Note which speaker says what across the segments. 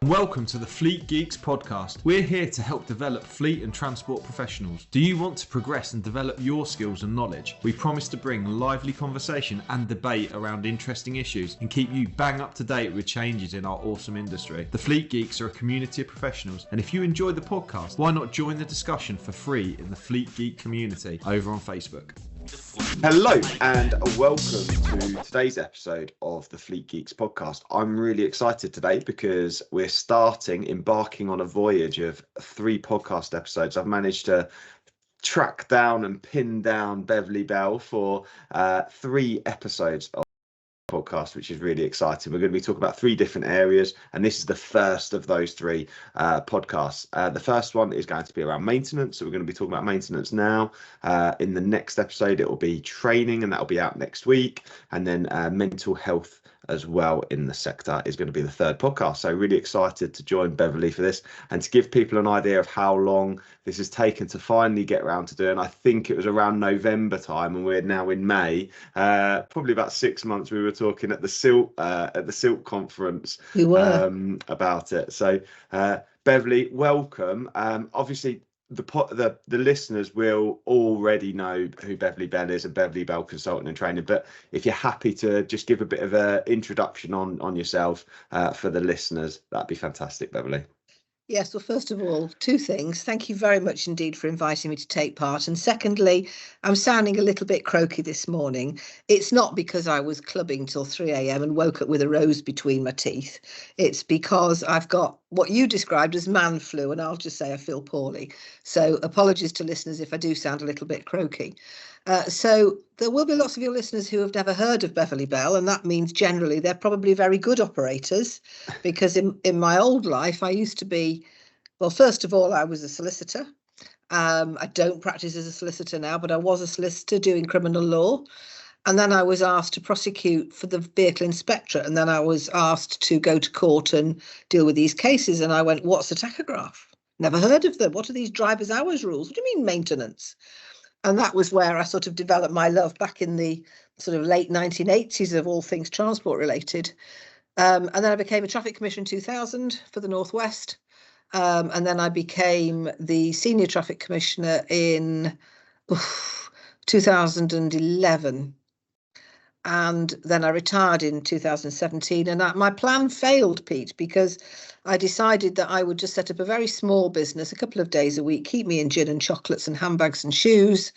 Speaker 1: Welcome to the Fleet Geeks podcast. We're here to help develop fleet and transport professionals. Do you want to progress and develop your skills and knowledge? We promise to bring lively conversation and debate around interesting issues and keep you bang up to date with changes in our awesome industry. The Fleet Geeks are a community of professionals, and if you enjoy the podcast, why not join the discussion for free in the Fleet Geek community over on Facebook.
Speaker 2: Hello and welcome to today's episode of the Fleet Geeks podcast. I'm really excited today because we're embarking on a voyage of 3 podcast episodes. I've managed to track down and pin down Beverley Bell for 3 episodes of podcast, which is really exciting. We're going to be talking about 3 different areas, and this is the first of those 3 podcasts. The first one is going to be around maintenance, so we're going to be talking about maintenance now. In the next episode it will be training, and that will be out next week, and then mental health as well in the sector is going to be the 3rd podcast. So really excited to join Beverley for this and to give people an idea of how long this has taken to finally get around to doing. I think it was around November time, and we're now in May. Probably about 6 months. We were talking at the Silk conference about it. So Beverley, welcome. Obviously the listeners will already know who Beverley Bell is, a Beverley Bell consultant and training, but if you're happy to just give a bit of an introduction on yourself for the listeners, that'd be fantastic, Beverley.
Speaker 3: Yes, well, first of all, 2 things. Thank you very much indeed for inviting me to take part. And secondly, I'm sounding a little bit croaky this morning. It's not because I was clubbing till 3 a.m. and woke up with a rose between my teeth. It's because I've got what you described as man flu, and I'll just say I feel poorly. So apologies to listeners if I do sound a little bit croaky. So there will be lots of your listeners who have never heard of Beverley Bell, and that means generally they're probably very good operators, because in my old life I used to be, well, first of all, I was a solicitor. I don't practice as a solicitor now, but I was a solicitor doing criminal law. And then I was asked to prosecute for the vehicle inspectorate, and then I was asked to go to court and deal with these cases. And I went, what's a tachograph? Never heard of them. What are these driver's hours rules? What do you mean maintenance? And that was where I sort of developed my love back in the sort of late 1980s of all things transport related. And then I became a traffic commissioner in 2000 for the Northwest. And then I became the senior traffic commissioner in 2011. And then I retired in 2017. And my plan failed, Pete, because I decided that I would just set up a very small business, a couple of days a week, keep me in gin and chocolates and handbags and shoes.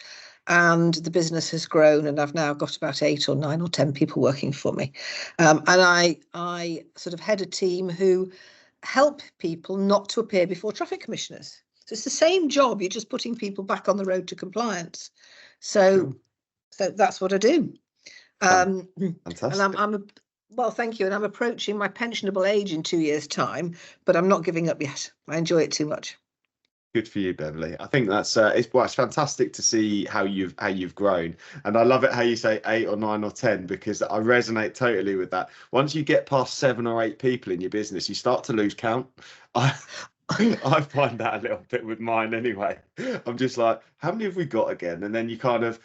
Speaker 3: And the business has grown, and I've now got about 8 or 9 or 10 people working for me. And I sort of head a team who help people not to appear before traffic commissioners. So it's the same job, you're just putting people back on the road to compliance. So that's what I do.
Speaker 2: Fantastic.
Speaker 3: And well, thank you. And I'm approaching my pensionable age in 2 years' time, but I'm not giving up yet. I enjoy it too much.
Speaker 2: Good for you, Beverley. I think that's it's fantastic to see how you've grown, and I love it how you say 8 or 9 or 10, because I resonate totally with that. Once you get past 7 or 8 people in your business, you start to lose count. I find that a little bit with mine anyway. I'm just like, how many have we got again? And then you kind of,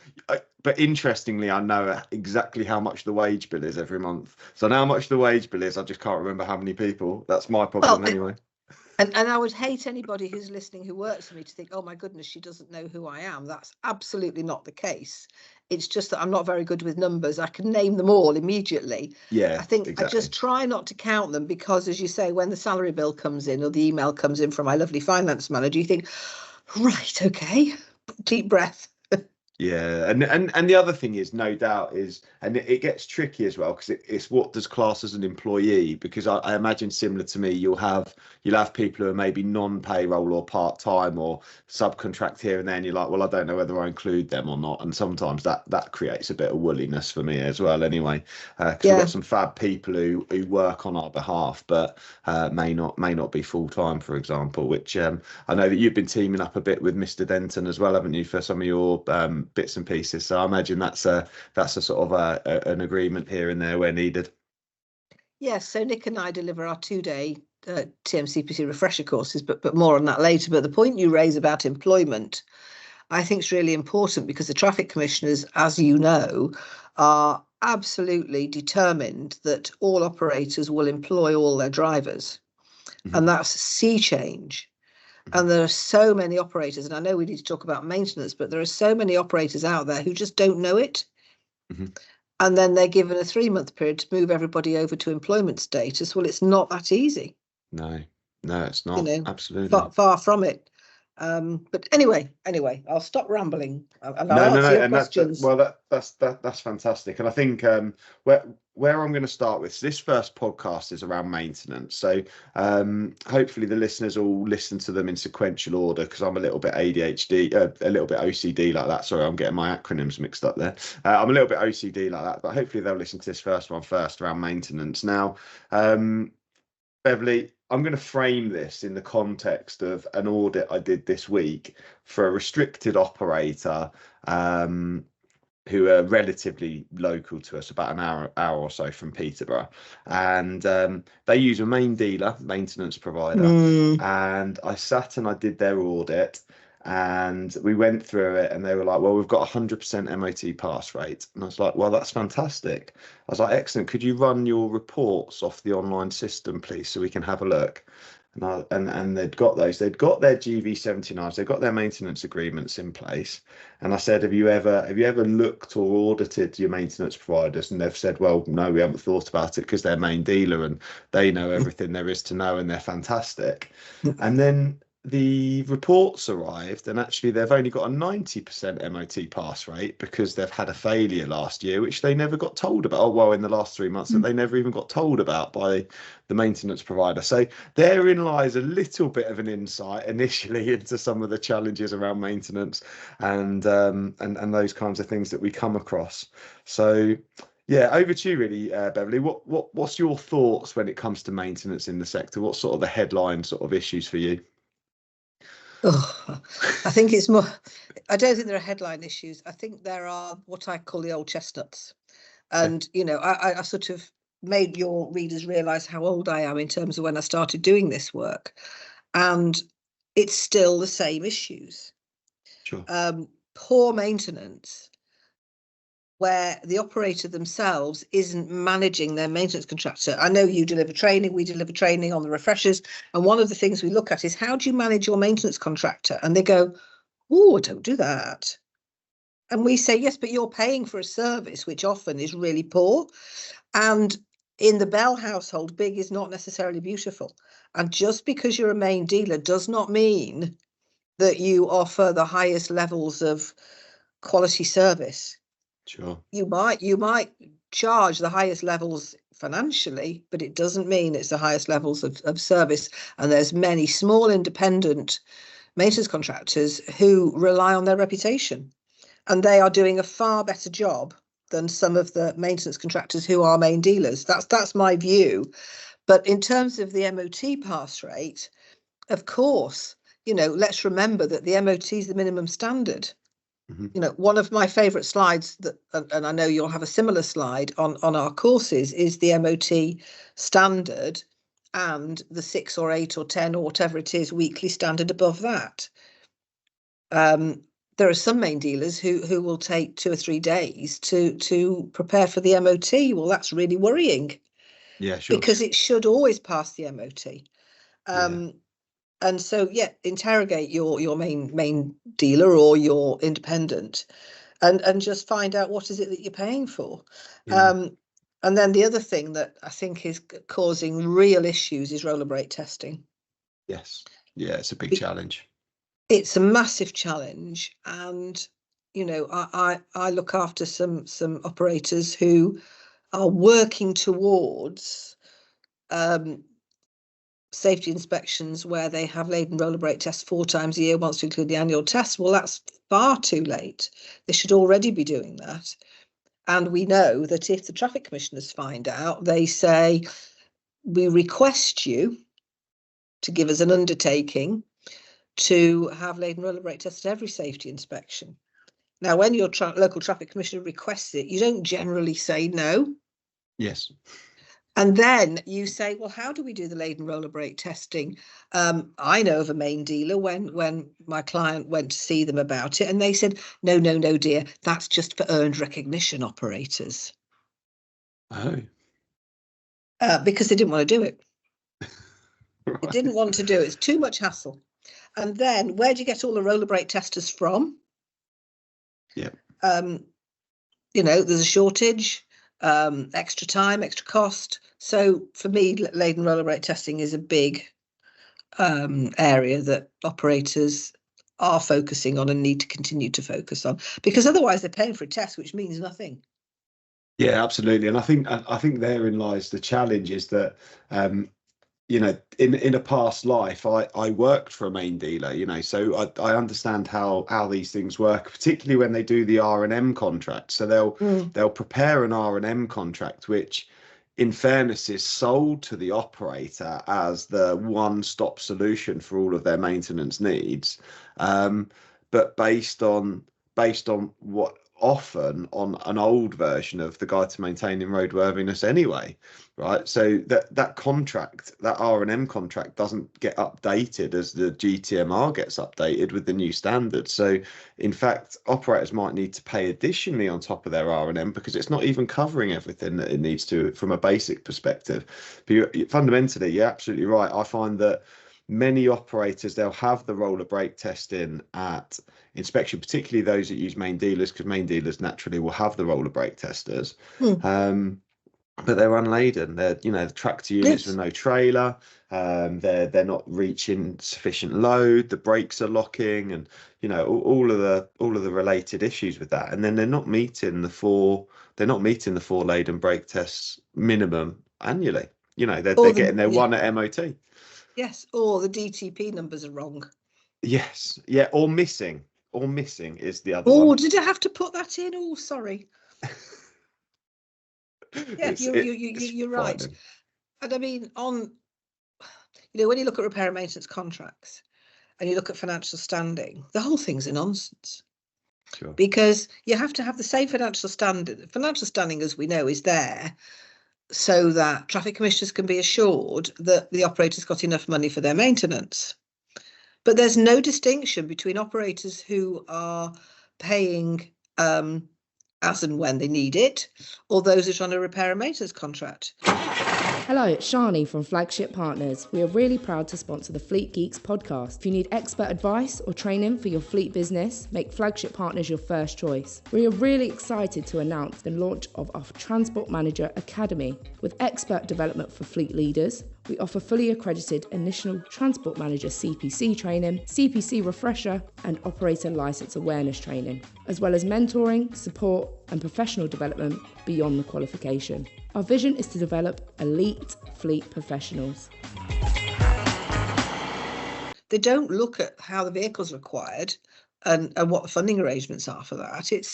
Speaker 2: but interestingly, I know exactly how much the wage bill is every month. So now how much the wage bill is, I just can't remember how many people. That's my problem anyway.
Speaker 3: And I would hate anybody who's listening who works for me to think, oh my goodness, she doesn't know who I am. That's absolutely not the case. It's just that I'm not very good with numbers. I can name them all immediately.
Speaker 2: Yeah,
Speaker 3: I think
Speaker 2: exactly.
Speaker 3: I just try not to count them, because, as you say, when the salary bill comes in or the email comes in from my lovely finance manager, you think, right, okay, deep breath.
Speaker 2: Yeah, and the other thing is, no doubt, is, and it gets tricky as well, because it's what does class as an employee, because I imagine, similar to me, you'll have people who are maybe non-payroll or part-time or subcontract here and there, and you're like, well, I don't know whether I include them or not, and sometimes that creates a bit of woolliness for me as well anyway, because we've got some fab people who work on our behalf, but may not be full-time, for example, which I know that you've been teaming up a bit with Mr. Denton as well, haven't you, for some of your bits and pieces. So I imagine that's a sort of an agreement here and there where needed.
Speaker 3: Yes, so Nick and I deliver our 2-day TMCPC refresher courses, but more on that later. But the point you raise about employment, I think, is really important, because the traffic commissioners, as you know, are absolutely determined that all operators will employ all their drivers. and that's sea change. And there are so many operators, and I know we need to talk about maintenance, but there are so many operators out there who just don't know it. And then they're given a 3-month period to move everybody over to employment status. Well, it's not that easy.
Speaker 2: No, it's not.
Speaker 3: You know,
Speaker 2: Absolutely.
Speaker 3: far from it. But anyway, I'll stop rambling and I'll
Speaker 2: No,
Speaker 3: answer your
Speaker 2: and
Speaker 3: questions.
Speaker 2: that's fantastic. And I think where I'm going to start with this first podcast is around maintenance. So hopefully the listeners all listen to them in sequential order, because I'm a little bit ADHD, a little bit OCD like that. Sorry, I'm getting my acronyms mixed up there. I'm a little bit OCD like that, but hopefully they'll listen to this first one first around maintenance. Now, Beverley, I'm going to frame this in the context of an audit I did this week for a restricted operator who are relatively local to us, about an hour or so from Peterborough. And they use a main dealer, maintenance provider. And I sat and I did their audit, and we went through it, and they were like, well, we've got 100% MOT pass rate. And I was like, well, that's fantastic. I was like, excellent. Could you run your reports off the online system, please, so we can have a look? And they'd got those. They'd got their GV79s. They've got their maintenance agreements in place. And I said, have you ever looked or audited your maintenance providers? And they've said, well, no, we haven't thought about it, because they're main dealer and they know everything there is to know, and they're fantastic. And then the reports arrived, and actually they've only got a 90% MOT pass rate, because they've had a failure last year, which they never got told about. Oh, well, in the last 3 months, that they never even got told about by the maintenance provider. So therein lies a little bit of an insight initially into some of the challenges around maintenance and those kinds of things that we come across. So yeah, over to you really, Beverley. What's your thoughts when it comes to maintenance in the sector? What sort of the headline sort of issues for you?
Speaker 3: Oh, I think it's more, I don't think there are headline issues. I think there are what I call the old chestnuts. And, you know, I sort of made your readers realise how old I am in terms of when I started doing this work. And it's still the same issues.
Speaker 2: Sure.
Speaker 3: Poor maintenance, where the operator themselves isn't managing their maintenance contractor. I know you deliver training, we deliver training on the refreshers. And one of the things we look at is, how do you manage your maintenance contractor? And they go, oh, don't do that. And we say, yes, but you're paying for a service, which often is really poor. And in the Bell household, big is not necessarily beautiful. And just because you're a main dealer does not mean that you offer the highest levels of quality service.
Speaker 2: Sure.
Speaker 3: You might charge the highest levels financially, but it doesn't mean it's the highest levels of service. And there's many small independent maintenance contractors who rely on their reputation, and they are doing a far better job than some of the maintenance contractors who are main dealers. That's my view. But in terms of the MOT pass rate, of course, you know, let's remember that the MOT is the minimum standard. You know, one of my favourite slides that, and I know you'll have a similar slide on our courses, is the MOT standard and the 6 or 8 or 10 or whatever it is weekly standard above that. There are some main dealers who will take 2 or 3 days to prepare for the MOT. Well, that's really worrying.
Speaker 2: Yeah, sure.
Speaker 3: Because it should always pass the MOT. And so, yeah, interrogate your main dealer or your independent, and just find out what is it that you're paying for. And then the other thing that I think is causing real issues is roller brake testing.
Speaker 2: Yes. Yeah, it's a big challenge.
Speaker 3: It's a massive challenge. And, you know, I look after some operators who are working towards safety inspections where they have laden roller brake tests 4 times a year, once to include the annual test. Well, that's far too late. They should already be doing that. And we know that if the traffic commissioners find out, they say, we request you to give us an undertaking to have laden roller brake tests at every safety inspection. Now, when your local traffic commissioner requests it, you don't generally say no.
Speaker 2: Yes.
Speaker 3: And then you say, well, how do we do the laden roller brake testing? I know of a main dealer when my client went to see them about it, and they said, no, dear, that's just for earned recognition operators.
Speaker 2: Oh.
Speaker 3: Because they didn't want to do it. They didn't want to do it. It's too much hassle. And then where do you get all the roller brake testers from?
Speaker 2: Yeah.
Speaker 3: There's a shortage, extra time, extra cost. So for me, laden roller brake testing is a big area that operators are focusing on and need to continue to focus on, because otherwise they're paying for a test which means nothing.
Speaker 2: Yeah, absolutely. And I think therein lies the challenge, is that in a past life, I worked for a main dealer, so I understand how these things work, particularly when they do the R&M contract. So they'll prepare an R&M contract, which in fairness is sold to the operator as the one-stop solution for all of their maintenance needs. But based on what often on an old version of the Guide to Maintaining Roadworthiness anyway, right? So that contract, that R&M contract, doesn't get updated as the GTMR gets updated with the new standards. So in fact, operators might need to pay additionally on top of their R&M because it's not even covering everything that it needs to from a basic perspective. But fundamentally, you're absolutely right. I find that many operators, they'll have the roller brake testing at inspection, particularly those that use main dealers, because main dealers naturally will have the roller brake testers. But they're unladen. They're, the tractor units with no trailer. They're not reaching sufficient load. The brakes are locking, and all of the related issues with that. And then they're not meeting the four laden brake tests minimum annually. They're getting their one at MOT.
Speaker 3: Yes, or the DTP numbers are wrong.
Speaker 2: Yes, yeah, or missing is the other one.
Speaker 3: Oh, did I have to put that in? Oh, sorry. Yeah, you're right. And I mean, when you look at repair and maintenance contracts and you look at financial standing, the whole thing's a nonsense.
Speaker 2: Sure.
Speaker 3: Because you have to have the same financial standing. Financial standing, as we know, is there so that traffic commissioners can be assured that the operator's got enough money for their maintenance. But there's no distinction between operators who are paying as and when they need it, or those that are on a repair and maintenance contract.
Speaker 4: Hello, it's Shani from Flagship Partners. We are really proud to sponsor the Fleet Geeks podcast. If you need expert advice or training for your fleet business, make Flagship Partners your first choice. We are really excited to announce the launch of our Transport Manager Academy. With expert development for fleet leaders, we offer fully accredited initial Transport Manager CPC training, CPC refresher, and operator license awareness training, as well as mentoring, support, and professional development beyond the qualification. Our vision is to develop elite fleet professionals.
Speaker 3: They don't look at how the vehicle's required and what the funding arrangements are for that.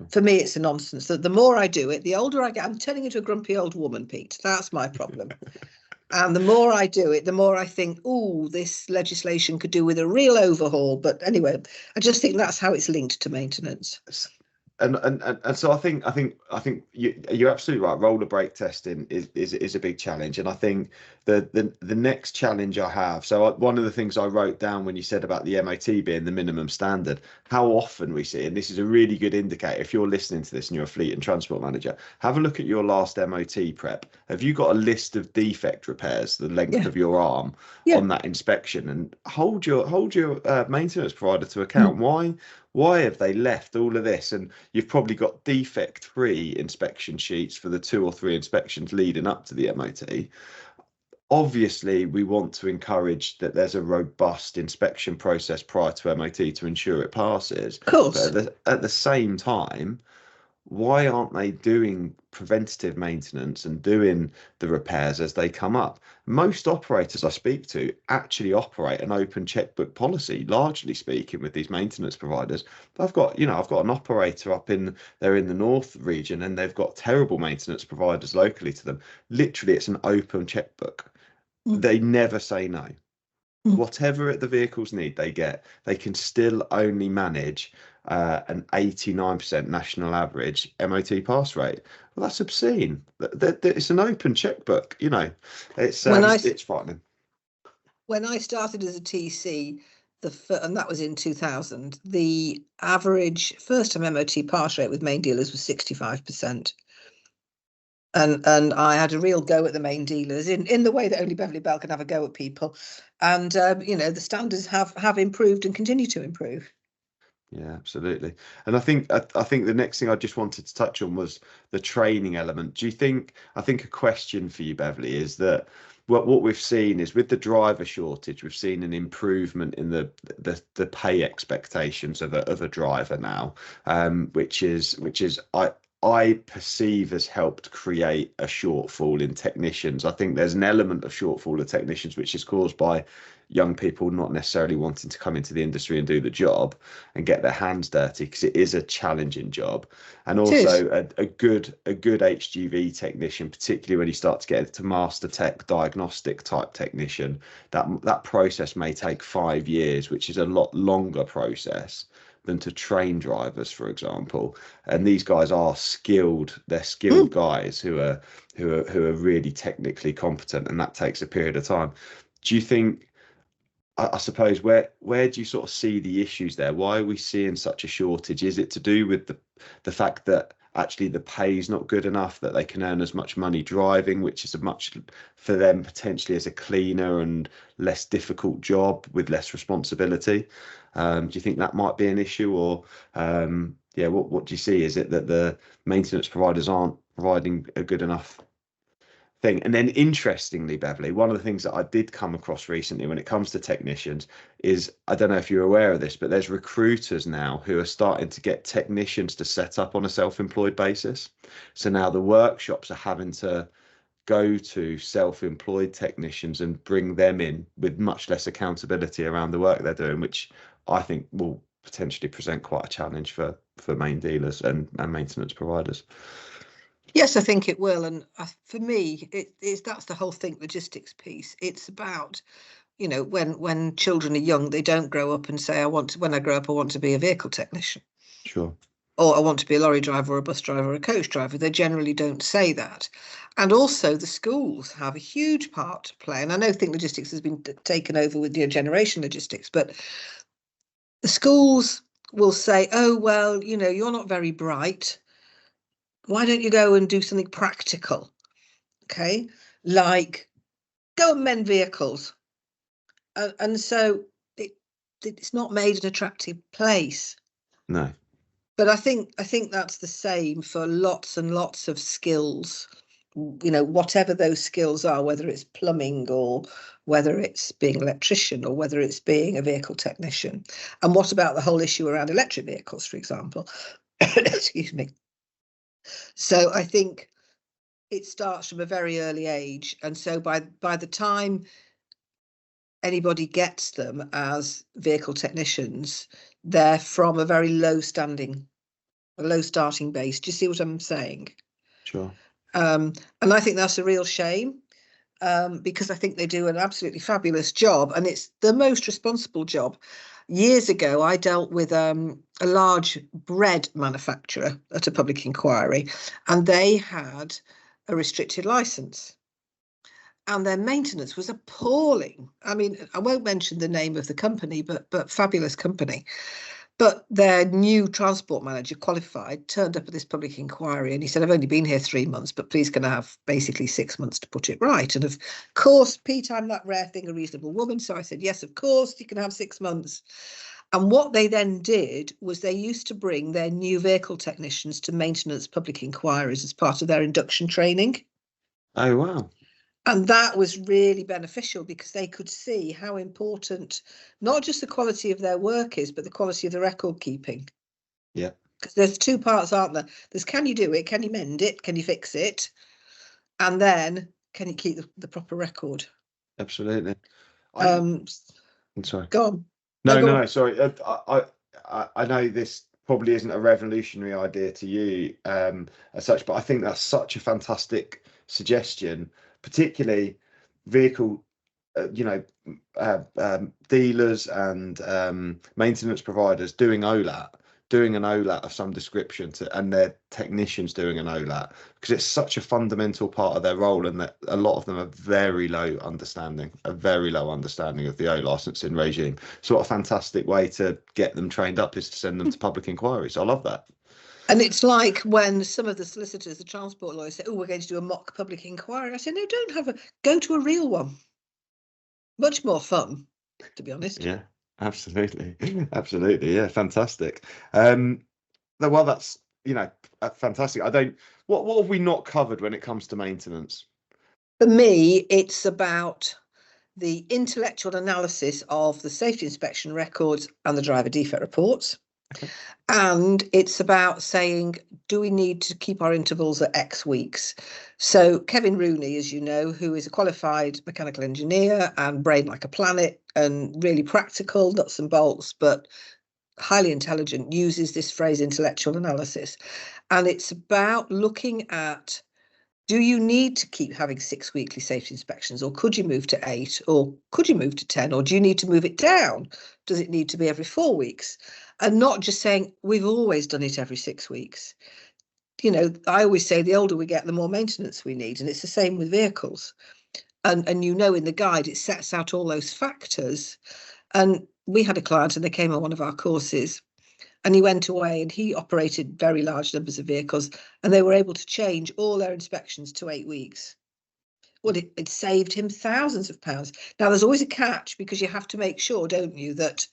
Speaker 3: For me, it's a nonsense. The more I do it, the older I get. I'm turning into a grumpy old woman, Pete. That's my problem. And the more I do it, the more I think, this legislation could do with a real overhaul. But anyway, I just think that's how it's linked to maintenance.
Speaker 2: And so I think you're absolutely right. Roller brake testing is a big challenge, and I think the next challenge I have. So one of the things I wrote down when you said about the MOT being the minimum standard, how often we see, and this is a really good indicator. If you're listening to this and you're a fleet and transport manager, have a look at your last MOT prep. Have you got a list of defect repairs, the length of your arm on that inspection, and hold your maintenance provider to account? Why have they left all of this? And you've probably got defect-free inspection sheets for the 2 or 3 inspections leading up to the MOT. Obviously, we want to encourage that there's a robust inspection process prior to MOT to ensure it passes. Of
Speaker 3: course.
Speaker 2: But at the same time, why aren't they doing preventative maintenance and doing the repairs as they come up? Most operators I speak to actually operate an open checkbook policy, largely speaking, with these maintenance providers. I've got an operator they're in the North region, and they've got terrible maintenance providers locally to them. Literally, it's an open checkbook. They never say no. Whatever the vehicles need, they get. They can still only manage an 89% national average MOT pass rate. Well, that's obscene. It's an open checkbook. It's frightening.
Speaker 3: When I started as a TC, and that was in 2000, the average first-time MOT pass rate with main dealers was 65%. And I had a real go at the main dealers in the way that only Beverley Bell can have a go at people. And the standards have improved and continue to improve.
Speaker 2: Yeah, absolutely. And I think the next thing I just wanted to touch on was the training element. Do you think, I think a question for you, Beverley, is that what we've seen is with the driver shortage, we've seen an improvement in the pay expectations of a driver now, which is I perceive has helped create a shortfall in technicians. I think there's an element of shortfall of technicians which is caused by young people not necessarily wanting to come into the industry and do the job and get their hands dirty, because it is a challenging job. And also a good HGV technician, particularly when you start to get into master tech diagnostic type technician, that process may take 5 years, which is a lot longer process than to train drivers, for example. And these guys are skilled. They're skilled guys who are really technically competent, and that takes a period of time. Do you think, I suppose, where do you sort of see the issues there? Why are we seeing such a shortage? Is it to do with the fact that actually the pay is not good enough, that they can earn as much money driving, which is a much, for them potentially, as a cleaner and less difficult job with less responsibility? Do you think that might be an issue, or what do you see? Is it that the maintenance providers aren't providing a good enough thing? And then interestingly, Beverley, one of the things that I did come across recently when it comes to technicians is, I don't know if you're aware of this, but there's recruiters now who are starting to get technicians to set up on a self-employed basis. So now the workshops are having to go to self-employed technicians and bring them in with much less accountability around the work they're doing, which I think will potentially present quite a challenge for main dealers and maintenance providers.
Speaker 3: Yes, I think it will. And for me, that's the whole think logistics piece. It's about, when children are young, they don't grow up and say, when I grow up, I want to be a vehicle technician.
Speaker 2: Sure.
Speaker 3: Or I want to be a lorry driver or a bus driver or a coach driver. They generally don't say that. And also the schools have a huge part to play. And I know think logistics has been taken over with generation logistics, but the schools will say, oh, well, you're not very bright. Why don't you go and do something practical? Okay, like go and mend vehicles. And so it's not made an attractive place.
Speaker 2: No.
Speaker 3: But I think that's the same for lots and lots of skills, whatever those skills are, whether it's plumbing or whether it's being an electrician or whether it's being a vehicle technician. And what about the whole issue around electric vehicles, for example? Excuse me. So I think it starts from a very early age. And so by the time anybody gets them as vehicle technicians, they're from a very low starting base. Do you see what I'm saying?
Speaker 2: Sure.
Speaker 3: And I think that's a real shame, because I think they do an absolutely fabulous job, and it's the most responsible job. Years ago, I dealt with a large bread manufacturer at a public inquiry, and they had a restricted license. And their maintenance was appalling. I mean, I won't mention the name of the company, but fabulous company. But their new transport manager, qualified, turned up at this public inquiry and he said, I've only been here 3 months, but please can I have basically 6 months to put it right? And of course, Pete, I'm that rare thing, a reasonable woman. So I said, yes, of course, you can have 6 months. And what they then did was they used to bring their new vehicle technicians to maintenance public inquiries as part of their induction training.
Speaker 2: Oh, wow.
Speaker 3: And that was really beneficial because they could see how important not just the quality of their work is, but the quality of the record keeping.
Speaker 2: Yeah.
Speaker 3: Because there's 2 parts, aren't there? There's, can you do it? Can you mend it? Can you fix it? And then can you keep the proper record?
Speaker 2: Absolutely.
Speaker 3: I'm
Speaker 2: sorry.
Speaker 3: Go on.
Speaker 2: No, sorry. I know this probably isn't a revolutionary idea to you as such, but I think that's such a fantastic suggestion, particularly vehicle, dealers and maintenance providers doing an OLAT of some description and their technicians doing an OLAT, because it's such a fundamental part of their role, and that a lot of them are very low understanding of the O licensing regime. So what a fantastic way to get them trained up is to send them to public inquiries. I love that.
Speaker 3: And it's like when some of the solicitors, the transport lawyers say, oh, we're going to do a mock public inquiry. I say, no, go to a real one. Much more fun, to be honest.
Speaker 2: Yeah, absolutely. Absolutely. Yeah, fantastic. Well, that's, fantastic. What have we not covered when it comes to maintenance?
Speaker 3: For me, it's about the intellectual analysis of the safety inspection records and the driver defect reports.
Speaker 2: Okay.
Speaker 3: And it's about saying, do we need to keep our intervals at X weeks? So Kevin Rooney, as you know, who is a qualified mechanical engineer and brain like a planet and really practical, nuts and bolts, but highly intelligent, uses this phrase intellectual analysis. And it's about looking at, do you need to keep having 6 weekly safety inspections, or could you move to 8, or could you move to 10, or do you need to move it down? Does it need to be every 4 weeks? And not just saying, we've always done it every 6 weeks. I always say the older we get, the more maintenance we need. And it's the same with vehicles. And in the guide, it sets out all those factors. And we had a client and they came on one of our courses. And he went away and he operated very large numbers of vehicles, and they were able to change all their inspections to 8 weeks. Well, it saved him thousands of pounds. Now, there's always a catch, because you have to make sure, don't you, that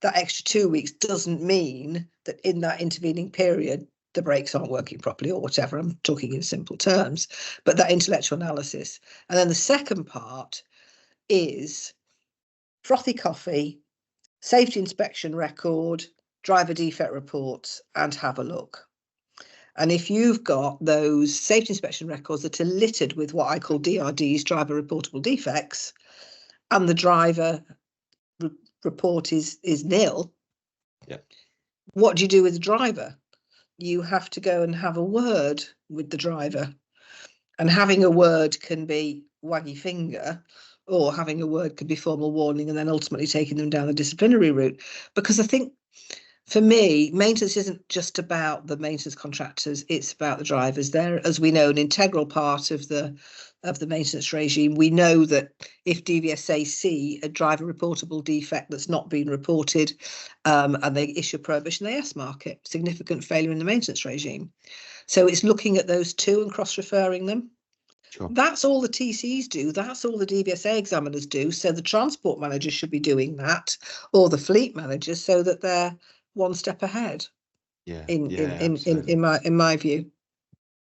Speaker 3: extra 2 weeks doesn't mean that in that intervening period, the brakes aren't working properly or whatever. I'm talking in simple terms, but that intellectual analysis. And then the second part is frothy coffee, safety inspection record, driver defect reports, and have a look. And if you've got those safety inspection records that are littered with what I call DRDs, driver reportable defects, and the driver report is nil,
Speaker 2: yeah,
Speaker 3: what do you do with the driver? You have to go and have a word with the driver. And having a word can be waggy finger, or having a word could be formal warning, and then ultimately taking them down the disciplinary route. Because I think, for me, maintenance isn't just about the maintenance contractors, it's about the drivers. They're, as we know, an integral part of the maintenance regime. We know that if DVSA see a driver reportable defect that's not been reported, and they issue a prohibition, they S-mark it, significant failure in the maintenance regime. So it's looking at those two and cross-referring them.
Speaker 2: Sure.
Speaker 3: That's all the TCs do. That's all the DVSA examiners do. So the transport managers should be doing that, or the fleet managers, so that they're one step ahead.
Speaker 2: Yeah.
Speaker 3: In my view.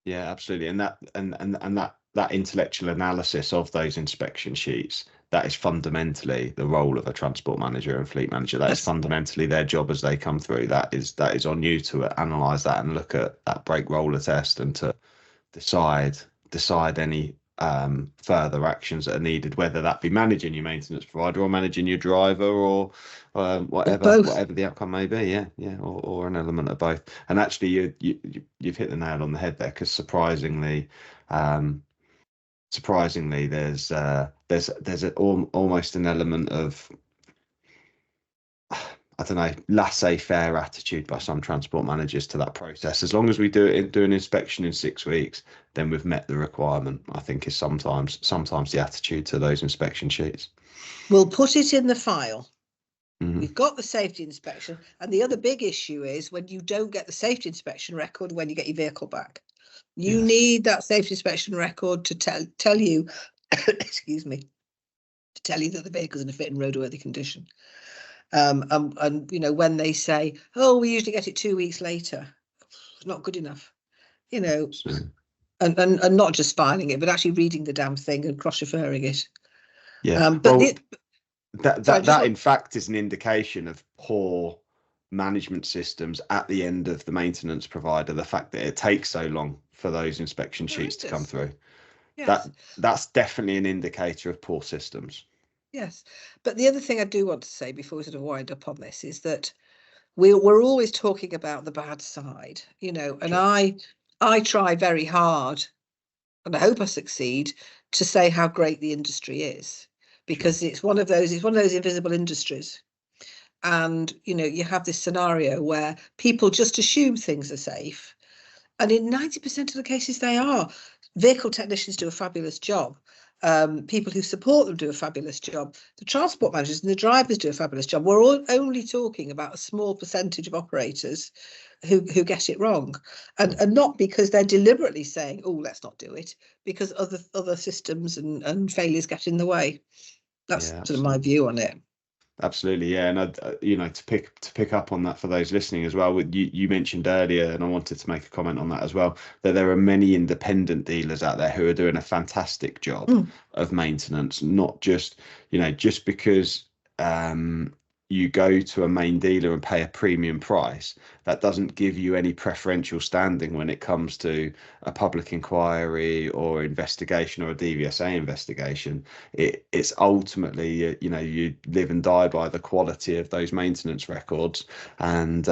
Speaker 2: Yeah, absolutely. And that intellectual analysis of those inspection sheets, that is fundamentally the role of a transport manager and fleet manager. That is fundamentally their job as they come through. That is on you to analyse that and look at that brake roller test, and to decide any further actions that are needed, whether that be managing your maintenance provider or managing your driver, or whatever the outcome may be. Or an element of both. And actually, you've hit the nail on the head there, because surprisingly, there's almost an element of, I don't know, laissez-faire attitude by some transport managers to that process. As long as we do an inspection in 6 weeks, then we've met the requirement, I think, is sometimes the attitude to those inspection sheets.
Speaker 3: We'll put it in the file.
Speaker 2: Mm-hmm.
Speaker 3: We've got the safety inspection. And the other big issue is when you don't get the safety inspection record when you get your vehicle back. You need that safety inspection record to tell you, excuse me, to tell you that the vehicle's in a fit and roadworthy condition. And when they say, oh, we usually get it 2 weeks later, it's not good enough, and not just filing it, but actually reading the damn thing and cross-referring it.
Speaker 2: Yeah. That in fact is an indication of poor management systems at the end of the maintenance provider. The fact that it takes so long for those inspection sheets to come through. Yes. That's definitely an indicator of poor systems.
Speaker 3: Yes, but the other thing I do want to say before we sort of wind up on this is that we're always talking about the bad side, and sure. I try very hard, and I hope I succeed, to say how great the industry is, because sure. it's one of those invisible industries. And you have this scenario where people just assume things are safe, and in 90% of the cases they are. Vehicle technicians do a fabulous job. People who support them do a fabulous job. The transport managers and the drivers do a fabulous job. We're all only talking about a small percentage of operators who get it wrong, and not because they're deliberately saying, "Oh, let's not do it," because other systems and failures get in the way. That's sort of my view on it.
Speaker 2: Absolutely, yeah, and to pick up on that for those listening as well. You mentioned earlier, and I wanted to make a comment on that as well, that there are many independent dealers out there who are doing a fantastic job of maintenance. Not just just because you go to a main dealer and pay a premium price, that doesn't give you any preferential standing when it comes to a public inquiry or investigation or a DVSA investigation. It's ultimately, you live and die by the quality of those maintenance records and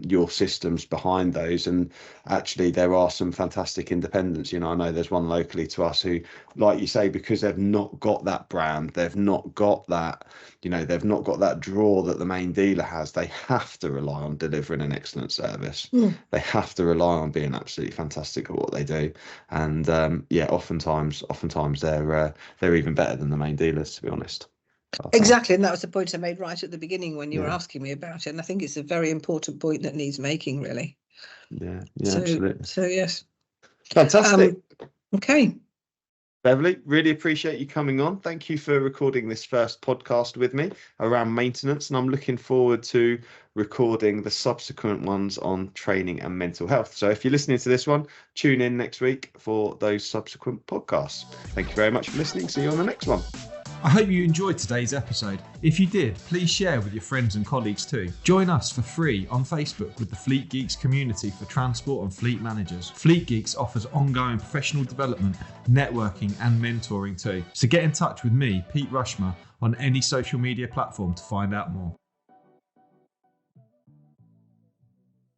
Speaker 2: your systems behind those. And actually, there are some fantastic independents. I know there's one locally to us who, like you say, because they've not got that brand, they've not got that, they've not got that draw that the main dealer has. They have to rely on delivering an excellent service. They have to rely on being absolutely fantastic at what they do. And oftentimes they're even better than the main dealers, to be honest.
Speaker 3: Exactly, and that was the point I made right at the beginning when you were asking me about it. And I think it's a very important point that needs making, really.
Speaker 2: Yeah, absolutely.
Speaker 3: So yes,
Speaker 2: fantastic.
Speaker 3: Okay.
Speaker 2: Beverley, really appreciate you coming on. Thank you for recording this first podcast with me around maintenance, and I'm looking forward to recording the subsequent ones on training and mental health. So if you're listening to this one, tune in next week for those subsequent podcasts. Thank you very much for listening. See you on the next one.
Speaker 1: I hope you enjoyed today's episode. If you did, please share with your friends and colleagues too. Join us for free on Facebook with the Fleet Geeks community for transport and fleet managers. Fleet Geeks offers ongoing professional development, networking and mentoring too. So get in touch with me, Pete Rushmer, on any social media platform to find out more.